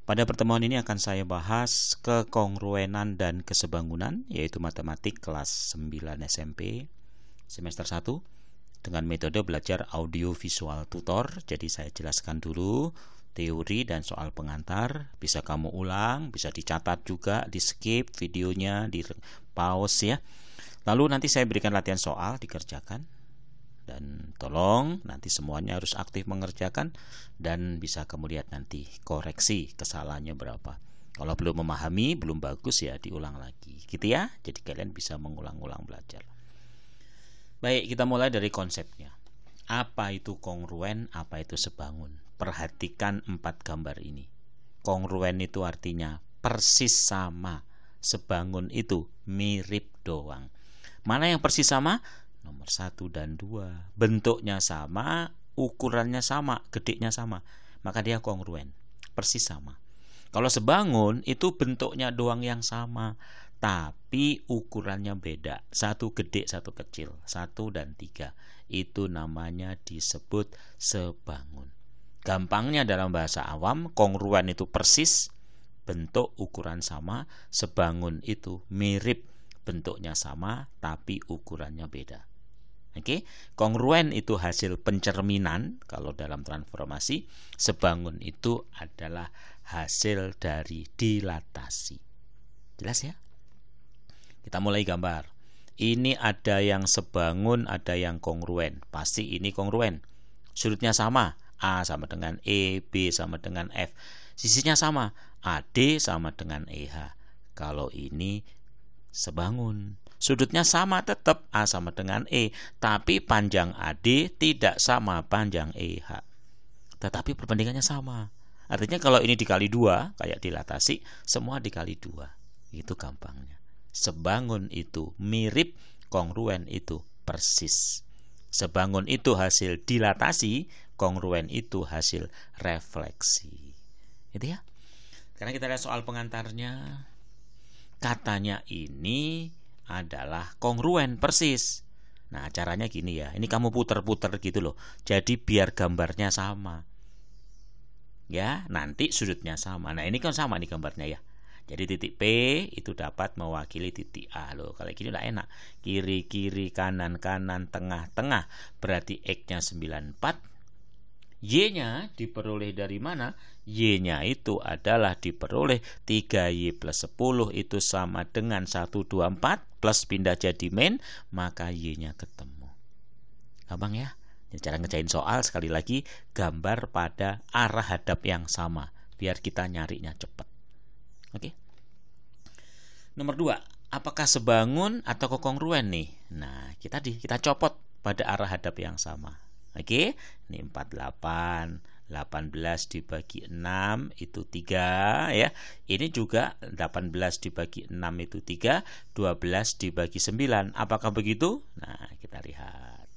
Pada pertemuan ini akan saya bahas kekongruenan dan kesebangunan, yaitu matematik kelas 9 SMP semester 1 dengan metode belajar audio visual tutor. Jadi saya jelaskan dulu teori dan soal pengantar, bisa kamu ulang, bisa dicatat juga, di skip videonya, di pause ya. Lalu nanti saya berikan latihan soal dikerjakan. Dan tolong nanti semuanya harus aktif mengerjakan, dan bisa kamu lihat nanti koreksi kesalahannya berapa. Kalau belum memahami, belum bagus ya diulang lagi gitu ya. Jadi kalian bisa mengulang-ulang belajar. Baik, kita mulai dari konsepnya. Apa itu kongruen, apa itu sebangun? Perhatikan 4 gambar ini. Kongruen itu artinya persis sama. Sebangun itu mirip doang. Mana yang persis sama? Nomor 1 dan 2. Bentuknya sama, ukurannya sama, gedenya sama. Maka dia kongruen, persis sama. Kalau sebangun itu bentuknya doang yang sama, tapi ukurannya beda. Satu gede, satu kecil, 1 dan 3. Itu namanya disebut sebangun. Gampangnya dalam bahasa awam, kongruen itu persis, bentuk ukuran sama. Sebangun itu mirip, bentuknya sama, tapi ukurannya beda. Oke, kongruen itu hasil pencerminan kalau dalam transformasi. Sebangun itu adalah hasil dari dilatasi. Jelas ya? Kita mulai gambar. Ini ada yang sebangun, ada yang kongruen. Pasti ini kongruen. Sudutnya sama, A sama dengan E, B sama dengan F. Sisinya sama, AD sama dengan EH. Kalau ini sebangun, sudutnya sama tetap, A sama dengan E, tapi panjang AD tidak sama panjang EH. Tetapi perbandingannya sama. Artinya kalau ini dikali 2, kayak dilatasi, semua dikali 2. Itu gampangnya. Sebangun itu mirip, kongruen itu persis. Sebangun itu hasil dilatasi, kongruen itu hasil refleksi. Gitu ya. Karena kita lihat soal pengantarnya. Katanya ini adalah kongruen persis. Nah, caranya gini ya. Ini kamu puter-puter gitu loh. Jadi biar gambarnya sama. Ya, nanti sudutnya sama. Nah, ini kan sama nih gambarnya ya. Jadi titik P itu dapat mewakili titik A loh. Kalau gini udah enak. Kiri-kiri, kanan-kanan, tengah-tengah. Berarti X-nya 94. Y-nya diperoleh dari mana? Y-nya itu adalah diperoleh 3Y plus 10 itu sama dengan 124 plus pindah jadi min, maka Y-nya ketemu. Gampang ya? Cara ngerjain soal sekali lagi, gambar pada arah hadap yang sama biar kita nyarinya cepat. Oke. Nomor 2, apakah sebangun atau kongruen nih? Nah, kita copot pada arah hadap yang sama. Oke, ini 48, 18 dibagi 6 itu 3 ya. Ini juga 18 dibagi 6 itu 3, 12 dibagi 9. Apakah begitu? Nah, kita lihat.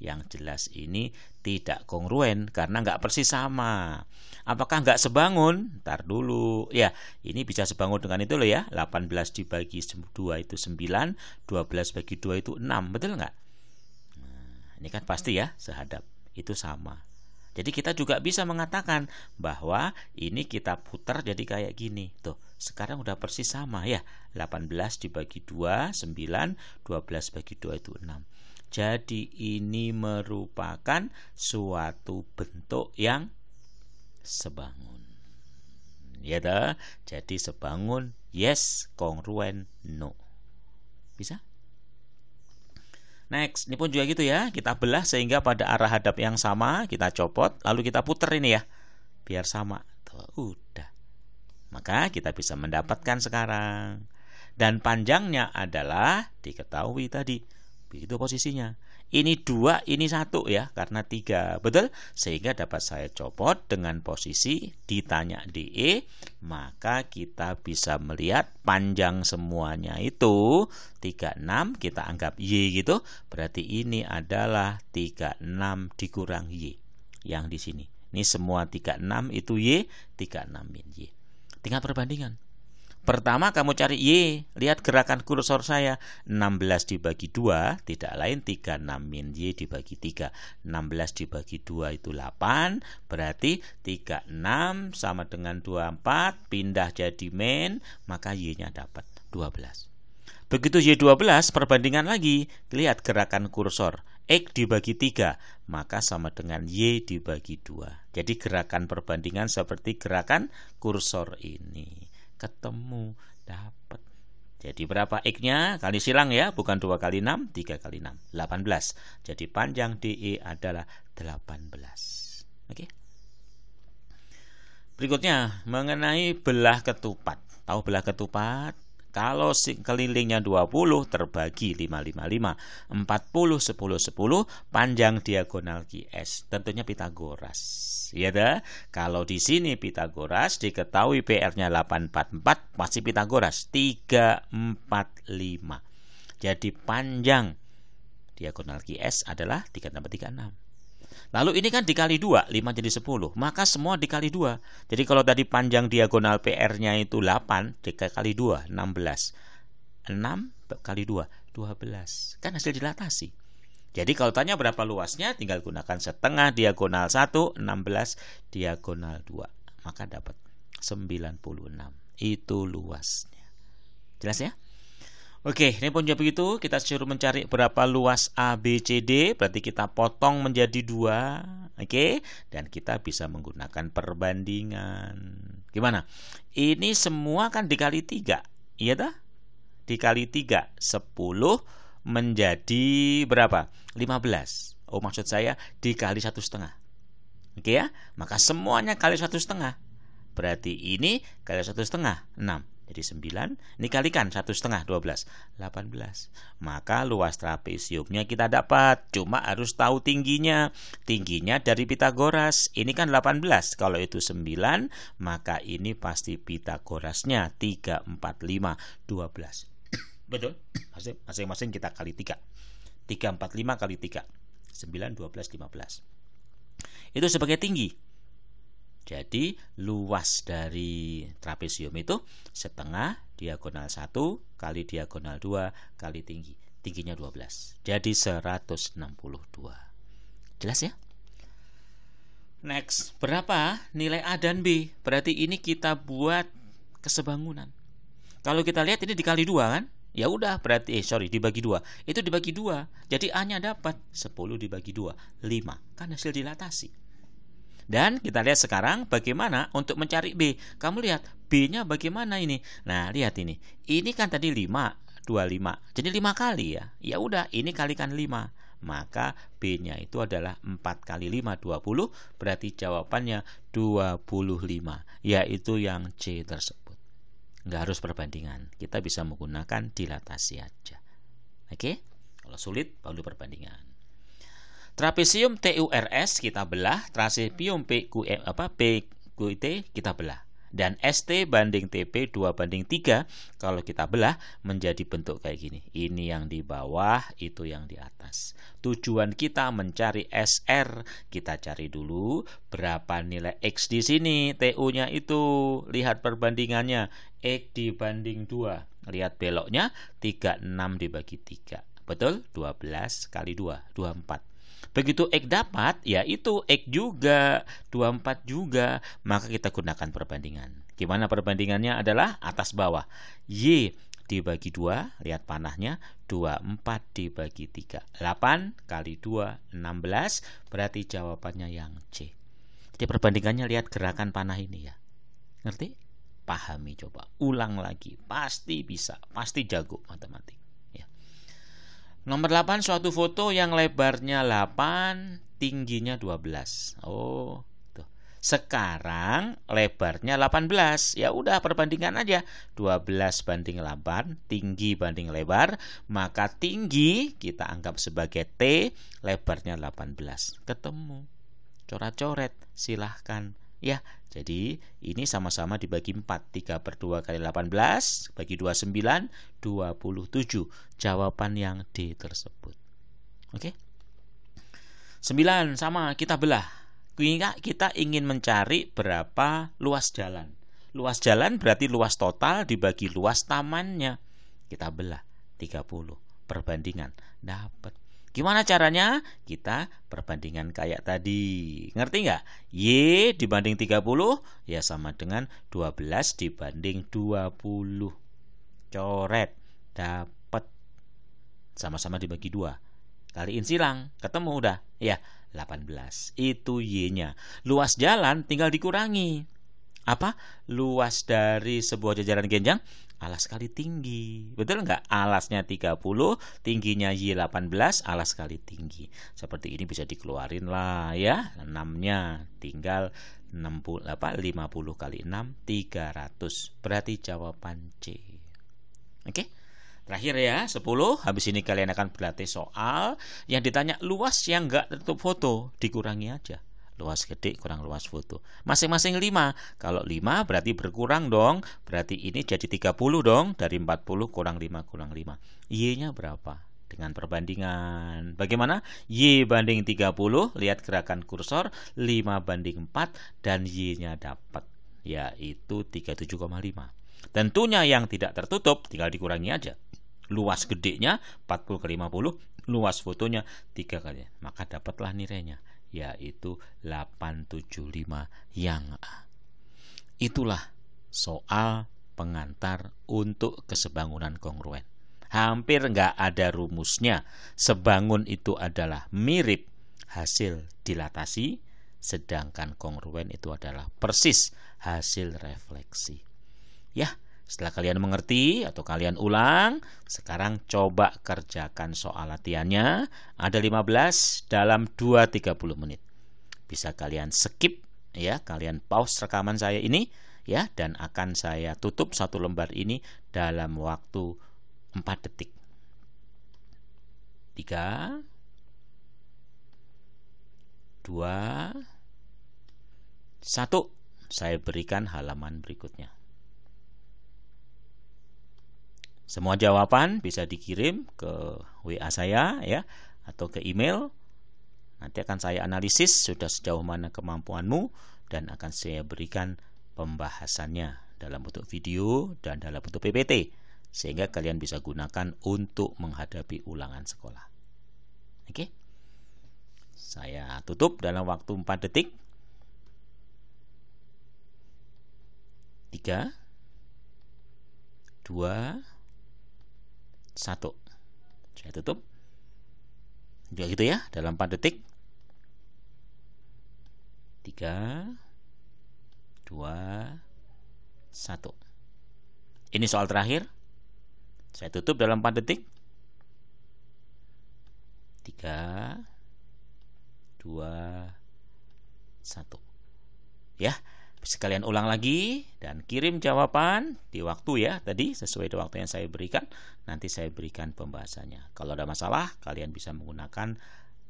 Yang jelas ini tidak kongruen karena nggak persis sama. Apakah nggak sebangun? Ntar dulu. Ya, ini bisa sebangun dengan itu loh ya. 18 dibagi 2 itu 9, 12 bagi 2 itu 6. Betul nggak? Ini kan pasti ya, sehadap itu sama. Jadi kita juga bisa mengatakan bahwa ini kita putar jadi kayak gini. Tuh, sekarang udah persis sama ya. 18 dibagi 2, 9, 12 bagi 2 itu 6. Jadi ini merupakan suatu bentuk yang sebangun. Ya dah. Jadi sebangun yes, kongruen no. Bisa? Next, ini pun juga gitu ya. Kita belah sehingga pada arah hadap yang sama, kita copot, lalu kita puter ini ya. Biar sama. Tuh, udah. Maka kita bisa mendapatkan sekarang. Dan panjangnya adalah diketahui tadi. Begitu posisinya. Ini 2, ini 1 ya, karena 3. Betul? Sehingga dapat saya copot dengan posisi ditanya DE, maka kita bisa melihat panjang semuanya itu 36, kita anggap Y gitu. Berarti ini adalah 36 dikurang Y yang di sini. Ini semua 36 itu Y, 36 min Y. Tinggal perbandingan. Pertama kamu cari Y, lihat gerakan kursor saya. 16 dibagi 2 tidak lain 36 min Y dibagi 3. 16 dibagi 2 itu 8, berarti 36 sama dengan 24, pindah jadi min, maka Y-nya dapat 12. Begitu Y12, perbandingan lagi, lihat gerakan kursor. X dibagi 3, maka sama dengan Y dibagi 2. Jadi gerakan perbandingan seperti gerakan kursor ini. Ketemu, dapat. Jadi berapa X-nya? Kali silang ya, bukan 2 kali 6, 3 kali 6, 18. Jadi panjang DE adalah 18. Oke. Berikutnya, mengenai belah ketupat. Tahu belah ketupat? Kalau kelilingnya 20 terbagi 5, 40, 10, 10, panjang diagonal QS. Tentunya Pitagoras. Ya dah. Kalau di sini Pitagoras diketahui PR-nya 844, pasti Pitagoras 345. Jadi panjang diagonal QS adalah 3 tambah 3, 6. Lalu ini kan dikali 2, 5 jadi 10. Maka semua dikali 2. Jadi kalau tadi panjang diagonal PR-nya itu 8, dikali 2, 16. 6 kali 2, 12. Kan hasil dilatasi. Jadi kalau tanya berapa luasnya, tinggal gunakan setengah diagonal 1, 16 diagonal 2. Maka dapat 96. Itu luasnya. Jelas ya? Oke, ini pun juga begitu. Kita suruh mencari berapa luas ABCD. Berarti kita potong menjadi 2. Oke, dan kita bisa menggunakan perbandingan. Gimana? Ini semua kan dikali 3. Iya dah? Dikali 3, 10 menjadi berapa? 15. Oh, maksud saya dikali 1,5. Oke ya? Maka semuanya kali 1,5. Berarti ini kali 1,5, 6. Jadi 9, ini kalikan 1,5, 12, 18. Maka luas trapesiumnya kita dapat. Cuma harus tahu tingginya. Tingginya dari Pitagoras. Ini kan 18. Kalau itu 9, maka ini pasti Pitagorasnya 3, 4, 5, 12. Betul? Masing-masing kita kali 3. 3, 4, 5 kali 3. 9, 12, 15. Itu sebagai tinggi. Jadi luas dari trapesium itu setengah diagonal 1 kali diagonal 2 kali tinggi. Tingginya 12. Jadi 162. Jelas ya? Next, berapa nilai A dan B? Berarti ini kita buat kesebangunan. Kalau kita lihat ini dikali 2 kan? Ya udah, berarti dibagi 2. Itu dibagi 2. Jadi A-nya dapat 10 dibagi 2, 5. Kan hasil dilatasi. Dan kita lihat sekarang bagaimana untuk mencari B. Kamu lihat B-nya bagaimana ini. Nah, lihat ini. Ini kan tadi 5, 25. Jadi 5 kali ya. Ya udah, ini kalikan 5. Maka B-nya itu adalah 4 kali 5, 20. Berarti jawabannya 25. Yaitu yang C tersebut. Nggak harus perbandingan. Kita bisa menggunakan dilatasi aja. Oke? Kalau sulit, perlu perbandingan. Trapesium TURS kita belah, trapesium PQT kita belah. Dan ST banding TP 2/3 kalau kita belah menjadi bentuk kayak gini. Ini yang di bawah, itu yang di atas. Tujuan kita mencari SR. Kita cari dulu berapa nilai X di sini. TU-nya itu, lihat perbandingannya. X dibanding 2. Lihat beloknya, 36 dibagi 3. Betul? 12 kali 2, 24. Begitu X dapat, ya itu X juga, 24 juga, maka kita gunakan perbandingan. Gimana perbandingannya? Adalah atas bawah. Y dibagi 2, lihat panahnya, 24 dibagi 3. 8 kali 2, 16, berarti jawabannya yang C. Jadi perbandingannya lihat gerakan panah ini ya. Ngerti? Pahami coba. Ulang lagi. Pasti bisa. Pasti jago matematik. Nomor 8, suatu foto yang lebarnya 8, tingginya 12. Oh, tuh. Sekarang lebarnya 18. Ya udah perbandingan aja. 12 banding 8, tinggi banding lebar, maka tinggi kita anggap sebagai T, lebarnya 18. Ketemu. Coret-coret, silahkan. Ya, jadi ini sama-sama dibagi 4. 3/2 kali 18 bagi 2, 9, 27. Jawaban yang D tersebut. Oke. 9 sama kita belah. Kita ingin mencari berapa luas jalan. Luas jalan berarti luas total dibagi luas tamannya. Kita belah 30. Perbandingan. Dapat. Gimana caranya? Kita perbandingan kayak tadi. Ngerti nggak? Y dibanding 30 ya sama dengan 12 dibanding 20. Coret. Dapat. Sama-sama dibagi 2. Kaliin silang. Ketemu udah. Ya, 18. Itu Y-nya. Luas jalan tinggal dikurangi. Apa? Luas dari sebuah jajaran genjang alas kali tinggi. Betul nggak? Alasnya 30, tingginya Y 18, alas kali tinggi. Seperti ini bisa dikeluarin lah ya. 6-nya tinggal 50 kali 6 300. Berarti jawaban C. Oke. Terakhir ya, 10. Habis ini kalian akan berlatih soal yang ditanya luas yang nggak tertutup foto. Dikurangi aja. Luas gede kurang luas foto. Masing-masing 5. Kalau 5 berarti berkurang dong. Berarti ini jadi 30 dong. Dari 40 kurang 5 kurang 5. Y-nya berapa? Dengan perbandingan. Bagaimana? Y banding 30. Lihat gerakan kursor. 5 banding 4. Dan Y-nya dapat. Yaitu 37,5. Tentunya yang tidak tertutup tinggal dikurangi aja. Luas gedenya 40 kali 50. Luas fotonya 3 kali. Maka dapatlah nilainya. Yaitu 875 yang A. Itulah soal pengantar untuk kesebangunan kongruen. Hampir nggak ada rumusnya. Sebangun itu adalah mirip hasil dilatasi, sedangkan kongruen itu adalah persis hasil refleksi. Ya, setelah kalian mengerti atau kalian ulang, sekarang coba kerjakan soal latihannya. Ada 15 dalam 2-30 menit. Bisa kalian skip ya, kalian pause rekaman saya ini ya, dan akan saya tutup satu lembar ini dalam waktu 4 detik. 3 2 1. Saya berikan halaman berikutnya. Semua jawaban bisa dikirim ke WA saya ya, atau ke email. Nanti akan saya analisis sudah sejauh mana kemampuanmu dan akan saya berikan pembahasannya dalam bentuk video dan dalam bentuk PPT sehingga kalian bisa gunakan untuk menghadapi ulangan sekolah. Oke. Saya tutup dalam waktu 4 detik. 3 2 1. Saya tutup. Juga gitu ya, dalam 4 detik. 3 2 1. Ini soal terakhir. Saya tutup dalam 4 detik. 3 2 1. Ya. Sekalian ulang lagi dan kirim jawaban di waktu ya tadi sesuai waktu yang saya berikan. Nanti saya berikan pembahasannya. Kalau ada masalah kalian bisa menggunakan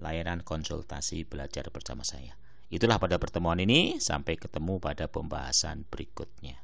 layanan konsultasi belajar bersama saya. Itulah pada pertemuan ini. Sampai ketemu pada pembahasan berikutnya.